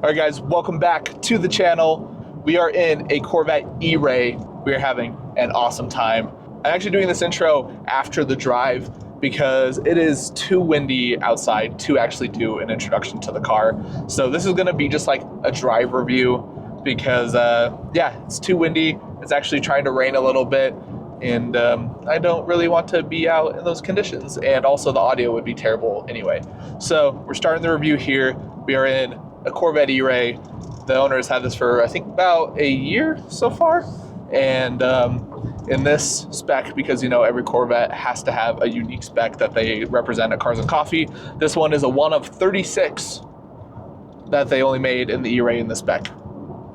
Alright guys, welcome back to the channel. We are in a Corvette E-Ray. We are having an awesome time. I'm actually doing this intro after the drive because it is too windy outside to actually do an introduction to the car. So this is gonna be just like a drive review because yeah, it's too windy. It's actually trying to rain a little bit and I don't really want to be out in those conditions, and also the audio would be terrible anyway. So we're starting the review here. We are in a Corvette E-Ray. The owners had this for I think about a year so far, and in this spec, because you know every Corvette has to have a unique spec that they represent at Cars and Coffee, this one is a one of 36 that they only made in the E-Ray in the spec.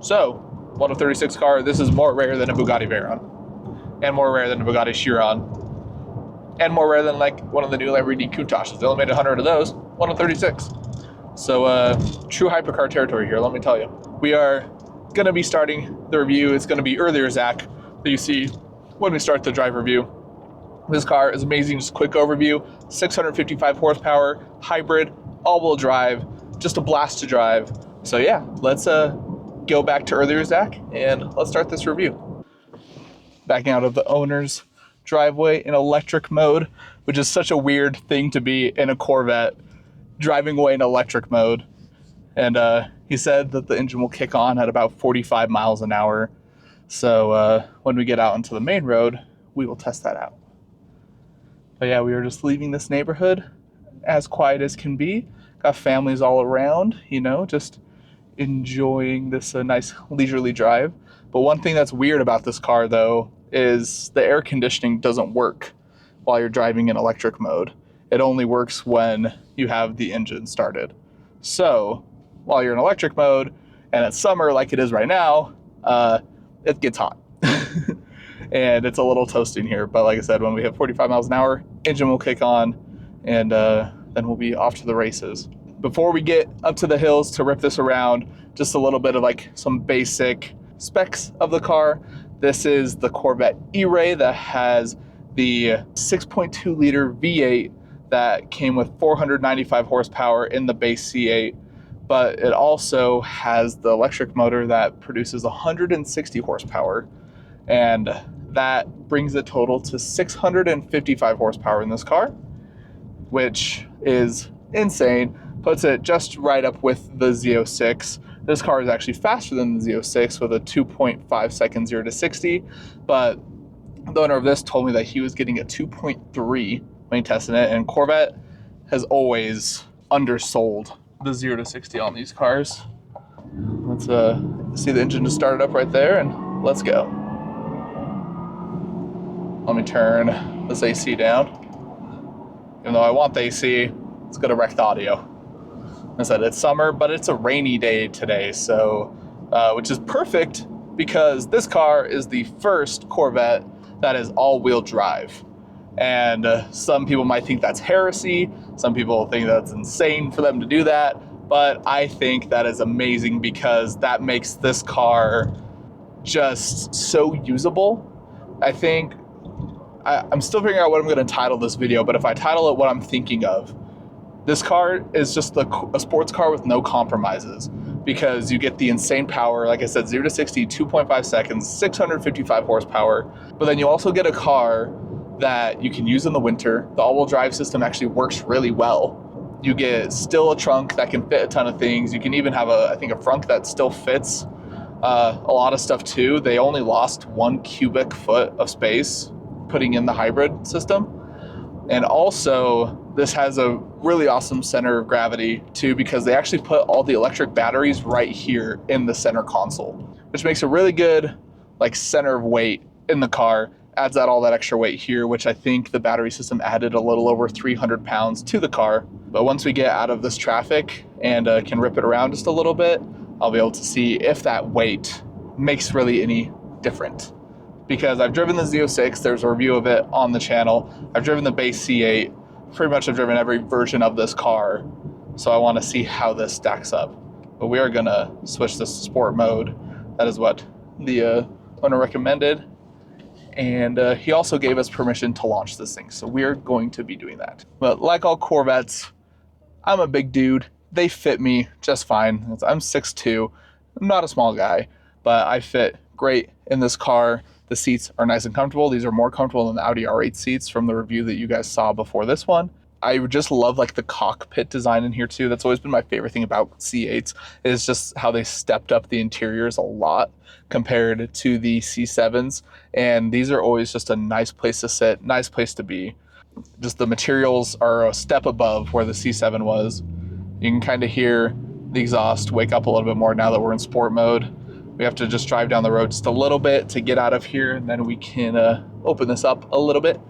So one of 36 car. This is more rare than a Bugatti Veyron, and more rare than a Bugatti Chiron, and more rare than like one of the new Lamborghini Countachs. They only made 100 of those, one of 36. So true hypercar territory here, let me tell you. We are gonna be starting the review. It's gonna be earlier Zach that you see when we start the drive review. This car is amazing, just a quick overview. 655 horsepower, hybrid, all-wheel drive, just a blast to drive. So yeah, let's go back to earlier Zach and let's start this review. Backing out of the owner's driveway in electric mode, which is such a weird thing to be in a Corvette, driving away in electric mode. And he said that the engine will kick on at about 45 miles an hour. So when we get out into the main road, we will test that out. But yeah, we are just leaving this neighborhood as quiet as can be. Got families all around, you know, just enjoying this nice leisurely drive. But one thing that's weird about this car though is the air conditioning doesn't work while you're driving in electric mode. It only works when you have the engine started. So while you're in electric mode and it's summer like it is right now, it gets hot. And it's a little toasting here. But like I said, when we hit 45 miles an hour, engine will kick on, and then we'll be off to the races. Before we get up to the hills to rip this around, just a little bit of like some basic specs of the car. This is the Corvette E-Ray that has the 6.2 liter V8 that came with 495 horsepower in the base C8, but it also has the electric motor that produces 160 horsepower, and that brings the total to 655 horsepower in this car, which is insane. Puts it just right up with the Z06. This car is actually faster than the Z06 with a 2.5 second 0 to 60, but the owner of this told me that he was getting a 2.3 when he tested it, and Corvette has always undersold the 0 to 60 on these cars. Let's see the engine just started up right there, and let's go. Let me turn this AC down. Even though I want the AC, it's gonna wreck the audio. I said it's summer, but it's a rainy day today, so which is perfect because this car is the first Corvette that is all-wheel drive. And some people might think that's heresy. Some people think that's insane for them to do that. But I think that is amazing because that makes this car just so usable. I think, I'm still figuring out what I'm going to title this video, but if I title it what I'm thinking of, this car is just a sports car with no compromises, because you get the insane power, like I said, 0 to 60, 2.5 seconds, 655 horsepower, but then you also get a car that you can use in the winter. The all-wheel drive system actually works really well. You get still a trunk that can fit a ton of things. You can even have I think a frunk that still fits a lot of stuff too. They only lost 1 cubic foot of space putting in the hybrid system. And also this has a really awesome center of gravity too, because they actually put all the electric batteries right here in the center console, which makes a really good like center of weight in the car. Adds out all that extra weight here, which I think the battery system added a little over 300 pounds to the car. But once we get out of this traffic and can rip it around just a little bit, I'll be able to see if that weight makes really any difference. Because I've driven the Z06, there's a review of it on the channel. I've driven the base C8, pretty much I've driven every version of this car. So I want to see how this stacks up. But we are gonna switch this to sport mode. That is what the owner recommended. And he also gave us permission to launch this thing, so we're going to be doing that. But like all Corvettes, I'm a big dude, they fit me just fine. I'm 6'2", I'm not a small guy, but I fit great in this car. The seats are nice and comfortable. These are more comfortable than the Audi R8 seats from the review that you guys saw before this one. I just love like the cockpit design in here too. That's always been my favorite thing about C8s, is just how they stepped up the interiors a lot compared to the C7s. And these are always just a nice place to sit, nice place to be. Just the materials are a step above where the C7 was. You can kind of hear the exhaust wake up a little bit more now that we're in sport mode. We have to just drive down the road just a little bit to get out of here, and then we can open this up a little bit.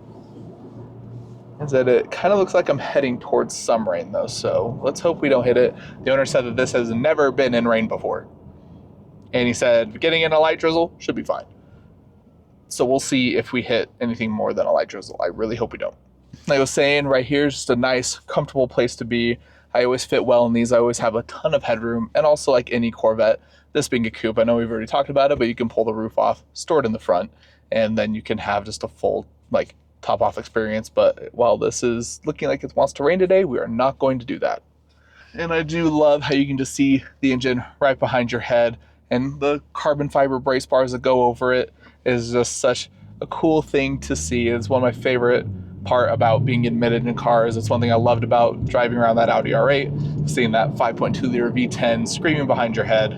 Is that it kind of looks like I'm heading towards some rain though, so let's hope we don't hit it. The owner said that this has never been in rain before. And he said getting in a light drizzle should be fine. So we'll see if we hit anything more than a light drizzle. I really hope we don't. Like I was saying, right here is just a nice, comfortable place to be. I always fit well in these. I always have a ton of headroom, and also like any Corvette, this being a coupe, I know we've already talked about it, but you can pull the roof off, store it in the front, and then you can have just a full like top off experience. But while this is looking like it wants to rain today, we are not going to do that. And I do love how you can just see the engine right behind your head, and the carbon fiber brace bars that go over it is just such a cool thing to see. It's one of my favorite part about being admitted in cars. It's one thing I loved about driving around that Audi R8, seeing that 5.2 liter V10 screaming behind your head.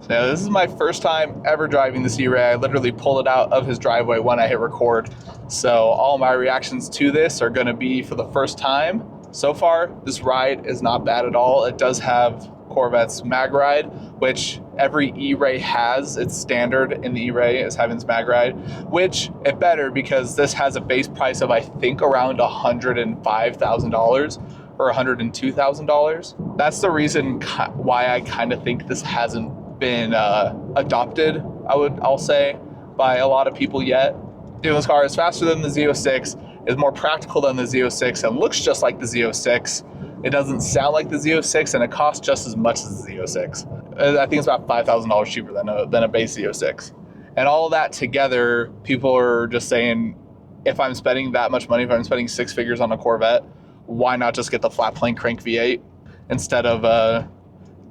So yeah, this is my first time ever driving this E-Ray. I literally pulled it out of his driveway when I hit record. So all my reactions to this are going to be for the first time. So far, this ride is not bad at all. It does have Corvette's mag ride, which every E-Ray has. It's standard in the E-Ray is having this mag ride, which it better because this has a base price of I think around $105,000 or $102,000. That's the reason why I kind of think this hasn't been adopted, I'll say, by a lot of people yet. This car is faster than the Z06, is more practical than the Z06, and looks just like the Z06. It doesn't sound like the Z06, and it costs just as much as the Z06. I think it's about $5,000 cheaper than a base Z06. And all of that together, people are just saying, if I'm spending that much money, if I'm spending six figures on a Corvette, why not just get the flat plane crank V8 instead of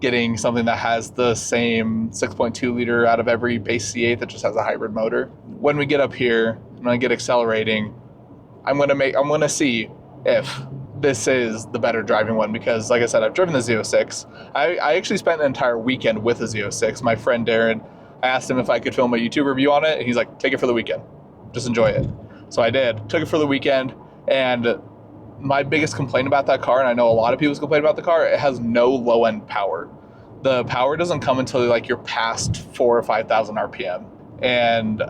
getting something that has the same 6.2 liter out of every base C8 that just has a hybrid motor. When we get up here, when I get accelerating, I'm gonna see if this is the better driving one, because like I said, I've driven the Z06. I actually spent an entire weekend with the Z06. My friend Darren, I asked him if I could film a YouTube review on it, and he's like, take it for the weekend, just enjoy it. So I did, took it for the weekend, and my biggest complaint about that car, and I know a lot of people's complaint about the car, it has no low-end power. The power doesn't come until like you're past 4,000 or 5,000 RPM. And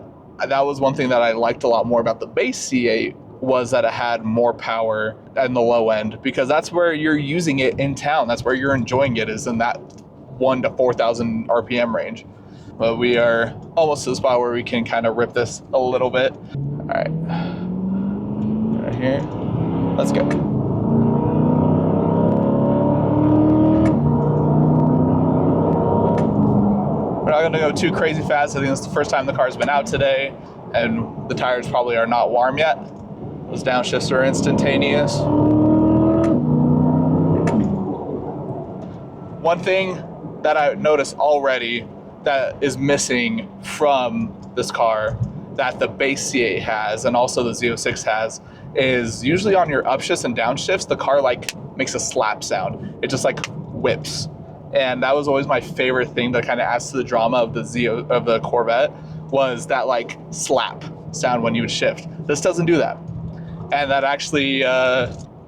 that was one thing that I liked a lot more about the base C8, was that it had more power in the low end, because that's where you're using it in town. That's where you're enjoying it, is in that 1,000 to 4,000 RPM range. But we are almost to the spot where we can kind of rip this a little bit. All right, right here, let's go. We're not gonna go too crazy fast. I think it's the first time the car's been out today, and the tires probably are not warm yet. Those downshifts are instantaneous. One thing that I noticed already that is missing from this car that the base C8 has, and also the Z06 has, is usually on your upshifts and downshifts, the car like makes a slap sound. It just like whips. And that was always my favorite thing that kind of adds to the drama of the Corvette, was that like slap sound when you would shift. This doesn't do that. And that actually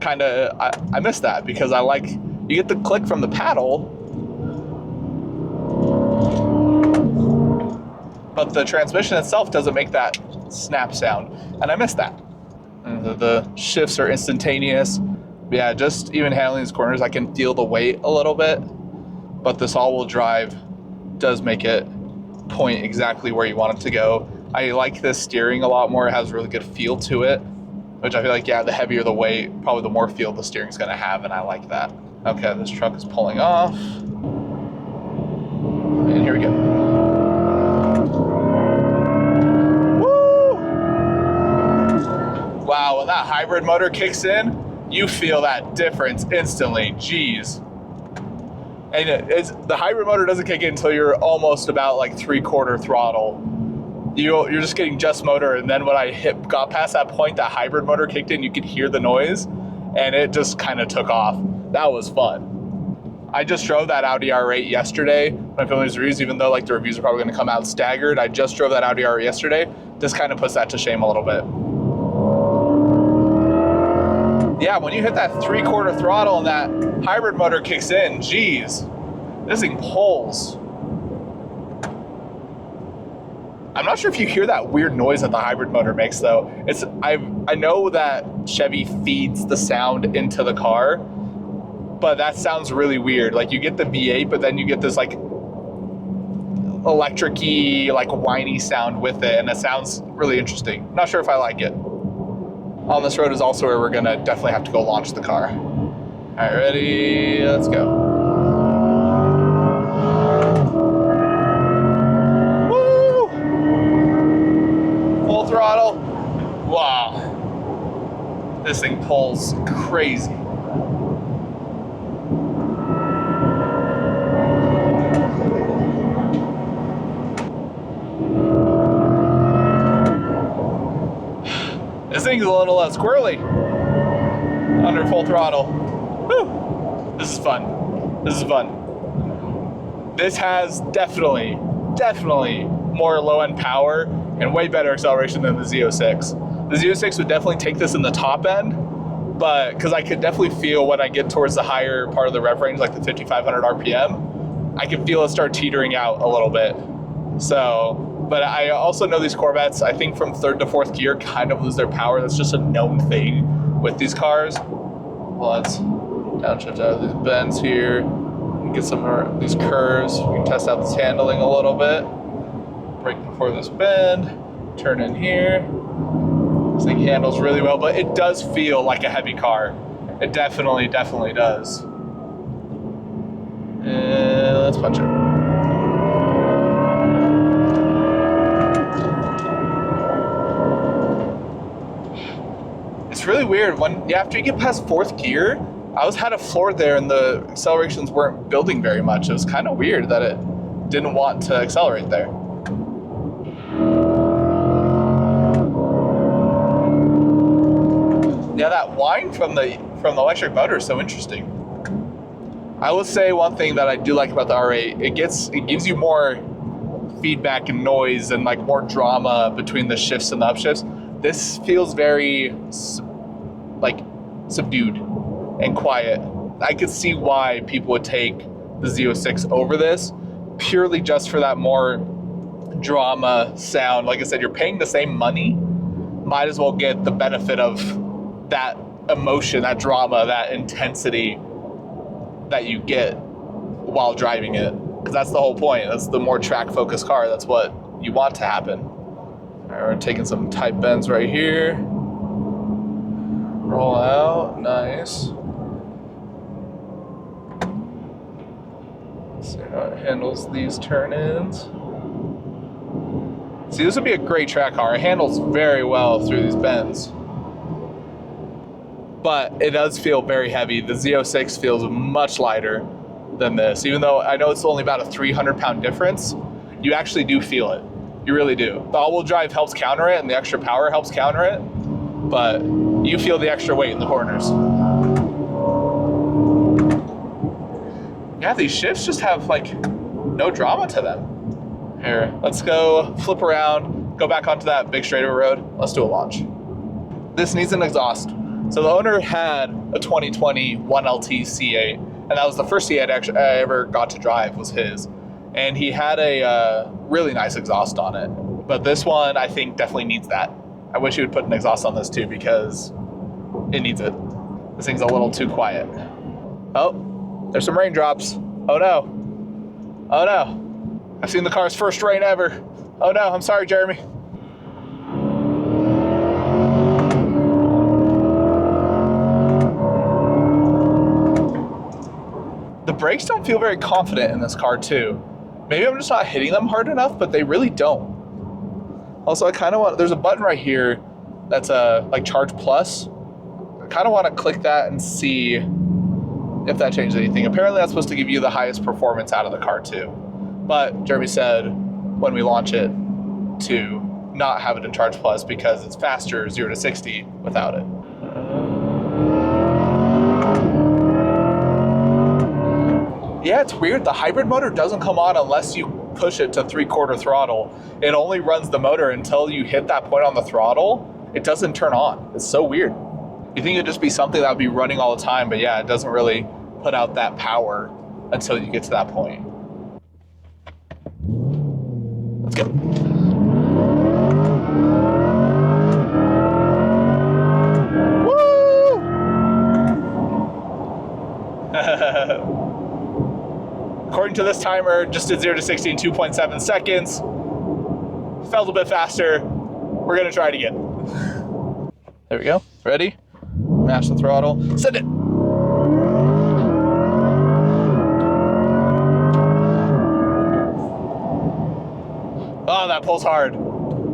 kind of, I miss that, because I like, you get the click from the paddle, but the transmission itself doesn't make that snap sound. And I miss that. And the shifts are instantaneous. Yeah, just even handling these corners, I can feel the weight a little bit, but this all-wheel drive does make it point exactly where you want it to go. I like this steering a lot more. It has a really good feel to it, which I feel like, yeah, the heavier the weight, probably the more feel the steering's gonna have, and I like that. Okay, this truck is pulling off. And here we go. Woo! Wow, when that hybrid motor kicks in, you feel that difference instantly. Jeez. And the hybrid motor doesn't kick in until you're almost about like 3/4 throttle. You're just getting just motor, and then when I got past that point, that hybrid motor kicked in, you could hear the noise, and it just kind of took off. That was fun. I just drove that Audi R8 yesterday when I filmed these reviews, even though like the reviews are probably going to come out staggered. I just drove that Audi R8 yesterday. This kind of puts that to shame a little bit. Yeah, when you hit that 3/4 throttle and that hybrid motor kicks in, geez, this thing pulls. I'm not sure if you hear that weird noise that the hybrid motor makes though. I know that Chevy feeds the sound into the car, but that sounds really weird. Like you get the V8, but then you get this like electric-y, like whiny sound with it, and it sounds really interesting. Not sure if I like it. On this road is also where we're gonna definitely have to go launch the car. All right, ready? Let's go. Woo! Full throttle. Wow. This thing pulls crazy. This thing's a little squirrely under full throttle. Woo! This is fun. This is fun. This has definitely more low-end power and way better acceleration than the Z06. The Z06 would definitely take this in the top end, but because I could definitely feel when I get towards the higher part of the rev range, like the 5,500 RPM, I can feel it start teetering out a little bit. So, but I also know these Corvettes, I think from 3rd to 4th gear kind of lose their power. That's just a known thing with these cars. Well, let's downshift out of these bends here and get some of these curves. We can test out this handling a little bit. Brake before this bend, turn in here. This thing handles really well, but it does feel like a heavy car. It definitely does. And let's punch it. It's really weird when after you get past 4th gear, I had a floor there and the accelerations weren't building very much. It was kind of weird that it didn't want to accelerate there. Yeah, that whine from the electric motor is so interesting. I will say one thing that I do like about the R8, it gives you more feedback and noise and like more drama between the shifts and the upshifts. This feels very like subdued and quiet. I could see why people would take the Z06 over this purely just for that more drama sound. Like I said, you're paying the same money, might as well get the benefit of that emotion, that drama, that intensity that you get while driving it. Because that's the whole point. That's the more track focused car. That's what you want to happen. All right, we're taking some tight bends right here. Roll out, nice. Let's see how it handles these turn-ins. See, this would be a great track car. It handles very well through these bends. But it does feel very heavy. The Z06 feels much lighter than this. Even though I know it's only about a 300-pound difference, you actually do feel it. You really do. The all-wheel drive helps counter it, and the extra power helps counter it, but you feel the extra weight in the corners. Yeah, these shifts just have like no drama to them. Here, let's go flip around, go back onto that big straight over road. Let's do a launch. This needs an exhaust. So the owner had a 2020 1LT C8, and that was the first C8 I ever got to drive was his. And he had a really nice exhaust on it. But this one, I think, definitely needs that. I wish he would put an exhaust on this too because it needs it. This thing's a little too quiet. Oh, there's some raindrops. Oh no. Oh no. I've seen the car's first rain ever. Oh no, I'm sorry, Jeremy. The brakes don't feel very confident in this car too. Maybe I'm just not hitting them hard enough, but they really don't. Also, I kind of want, there's a button right here that's like Charge Plus. I kind of want to click that and see if that changed anything. Apparently that's supposed to give you the highest performance out of the car too. But Jeremy said when we launch it to not have it in Charge Plus because it's faster 0 to 60 without it. Yeah, it's weird. The hybrid motor doesn't come on unless you push it to 3/4 throttle. It only runs the motor until you hit that point on the throttle. It doesn't turn on. It's so weird. You think it'd just be something that would be running all the time, but yeah, it doesn't really put out that power until you get to that point. Let's go. Woo! According to this timer, just did 0 to 60 in 2.7 seconds. Felt a bit faster. We're gonna try it again. There we go. Ready? Mash the throttle. Send it. Oh, that pulls hard.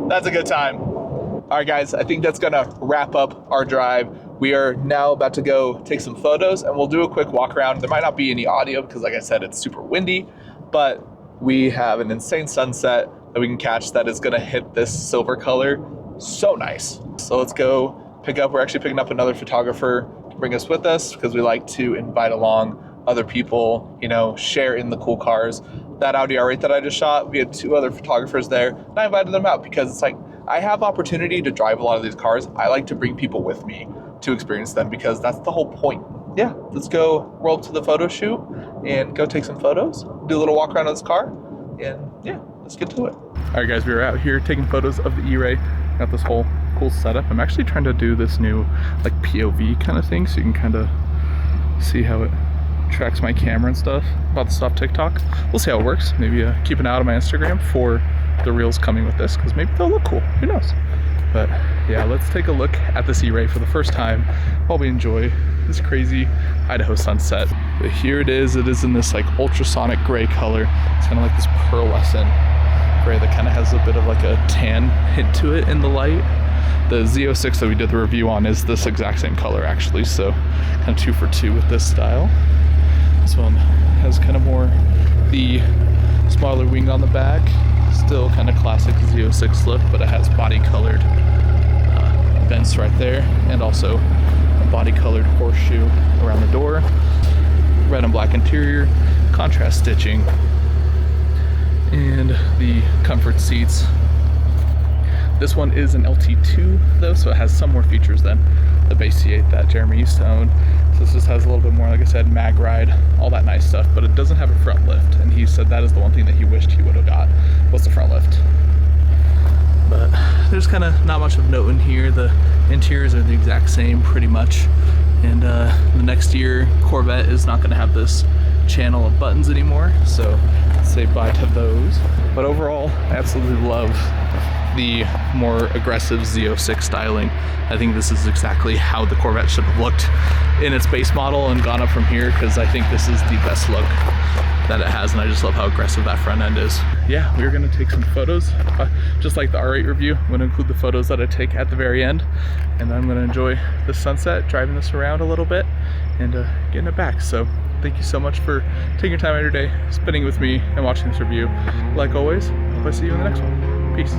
That's a good time. All right, guys, I think that's gonna wrap up our drive. We are now about to go take some photos and we'll do a quick walk around. There might not be any audio because like I said, it's super windy, but we have an insane sunset that we can catch that is gonna hit this silver color. So nice. So let's go pick up, we're actually picking up another photographer to bring us with us because we like to invite along other people, you know, share in the cool cars. That Audi R8 that I just shot, we had 2 other photographers there and I invited them out because it's like, I have opportunity to drive a lot of these cars. I like to bring people with me to experience them because that's the whole point. Yeah, let's go roll up to the photo shoot and go take some photos, do a little walk around of this car, and yeah, let's get to it. All right, guys, we were out here taking photos of the E-Ray. Got this whole cool setup. I'm actually trying to do this new like POV kind of thing so you can kind of see how it tracks my camera and stuff. About to stop TikTok. We'll see how it works. Maybe keep an eye out on my Instagram for the reels coming with this because maybe they'll look cool. Who knows? But yeah, let's take a look at this E-Ray for the first time while we enjoy this crazy Idaho sunset. But here it is in this like ultrasonic gray color. It's kind of like this pearlescent gray that kind of has a bit of like a tan hint to it in the light. The Z06 that we did the review on is this exact same color actually, so kind of 2 for 2 with this style. This one has kind of more the smaller wing on the back. Still kind of classic Z06 look, but it has body colored vents right there and also a body colored horseshoe around the door, red and black interior, contrast stitching, and the comfort seats. This one is an LT2 though, so it has some more features than the base C8 that Jeremy used to own. So this just has a little bit more, like I said, mag ride, all that nice stuff, but it doesn't have a front lift. And he said that is the one thing that he wished he would have got, was the front lift. But there's kind of not much of note in here. The interiors are the exact same pretty much. And the next year, Corvette is not gonna have this channel of buttons anymore. So say bye to those. But overall, I absolutely love the more aggressive Z06 styling. I think this is exactly how the Corvette should have looked in its base model and gone up from here, because I think this is the best look that it has, and I just love how aggressive that front end is. Yeah, we're gonna take some photos, just like the R8 review. I'm gonna include the photos that I take at the very end, and I'm gonna enjoy the sunset, driving this around a little bit, and getting it back. So thank you so much for taking your time out of your day, spending with me and watching this review. Like always, hope I see you in the next one. Peace.